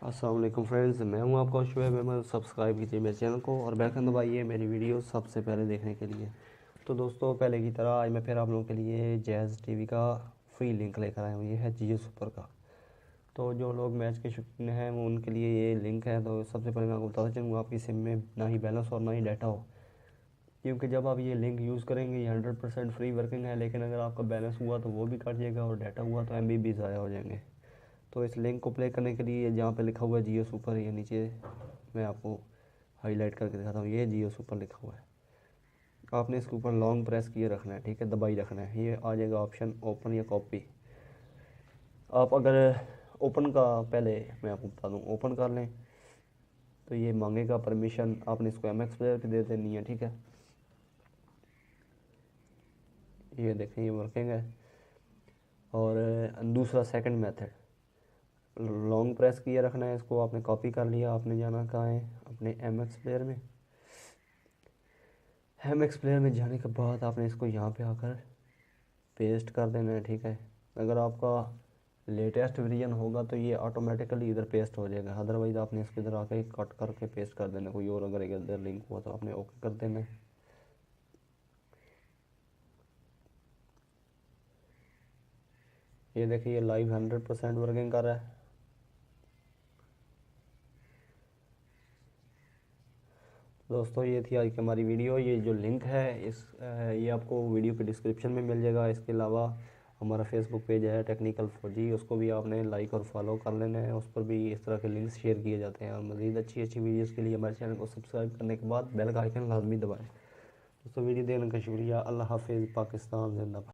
अस्सलाम वालेकुम फ्रेंड्स, मैं हूं आपका शुएब अहमद। सब्सक्राइब कीजिए मेरे चैनल को और बेल आइकन दबाइए मेरी वीडियो सबसे पहले देखने के लिए। तो दोस्तों, पहले की तरह आज मैं फिर आप लोगों के लिए जैज़ टीवी का फ्री लिंक लेकर आया हूँ। ये है जियो सुपर का। तो जो लोग मैच के शौकीन हैं वो उनके लिए ये लिंक है। तो सबसे पहले मैं आपको बताता चलूँगा, आपकी सिम में ना ही बैलेंस और ना ही डाटा हो, क्योंकि जब आप ये लिंक यूज़ करेंगे ये 100% फ्री वर्किंग है। लेकिन अगर आपका बैलेंस हुआ तो वो भी कट जाएगा और डाटा हुआ तो MB भी ज़ाया हो जाएंगे। तो इस लिंक को प्ले करने के लिए जहाँ पे लिखा हुआ है जियो सुपर, ये नीचे मैं आपको हाईलाइट करके दिखाता हूँ, ये जियो सुपर लिखा हुआ है। आपने इसके ऊपर लॉन्ग प्रेस किए रखना है, ठीक है, दबाई रखना है। ये आ जाएगा ऑप्शन ओपन या कॉपी। आप अगर ओपन का, पहले मैं आपको बता दूँ, ओपन कर लें तो ये मांगेगा परमिशन। आपने इसको MX प्लेयर पर दे देनी है, ठीक है। ये देखें, ये वर्किंग है। और दूसरा सेकंड मेथड, लॉन्ग प्रेस किए रखना है। इसको आपने कॉपी कर लिया, आपने जाना कहाँ है, अपने MX प्लेयर में। MX प्लेयर में जाने के बाद आपने इसको यहाँ पे आकर पेस्ट कर देना है, ठीक है। अगर आपका लेटेस्ट वर्जन होगा तो ये ऑटोमेटिकली इधर पेस्ट हो जाएगा। अदरवाइज़ आपने इसको इधर आके कट करके पेस्ट कर देना। कोई और अगर इधर लिंक हुआ तो आपने ओके कर देना है। ये देखिए, ये लाइव 100% वर्किंग कर रहा है। दोस्तों, ये थी आज की हमारी वीडियो। ये जो लिंक है ये आपको वीडियो के डिस्क्रिप्शन में मिल जाएगा। इसके अलावा हमारा फेसबुक पेज है टेक्निकल 4G, उसको भी आपने लाइक और फॉलो कर लेना है। उस पर भी इस तरह के लिंक्स शेयर किए जाते हैं। और मज़ीद अच्छी अच्छी वीडियोस के लिए हमारे चैनल को सब्सक्राइब करने के बाद बेल का आइकन लाजमी दबाएँ। दोस्तों, वीडियो देखने का शुक्रिया। अल्लाह हाफिज़। पाकिस्तान जिंदाबाद।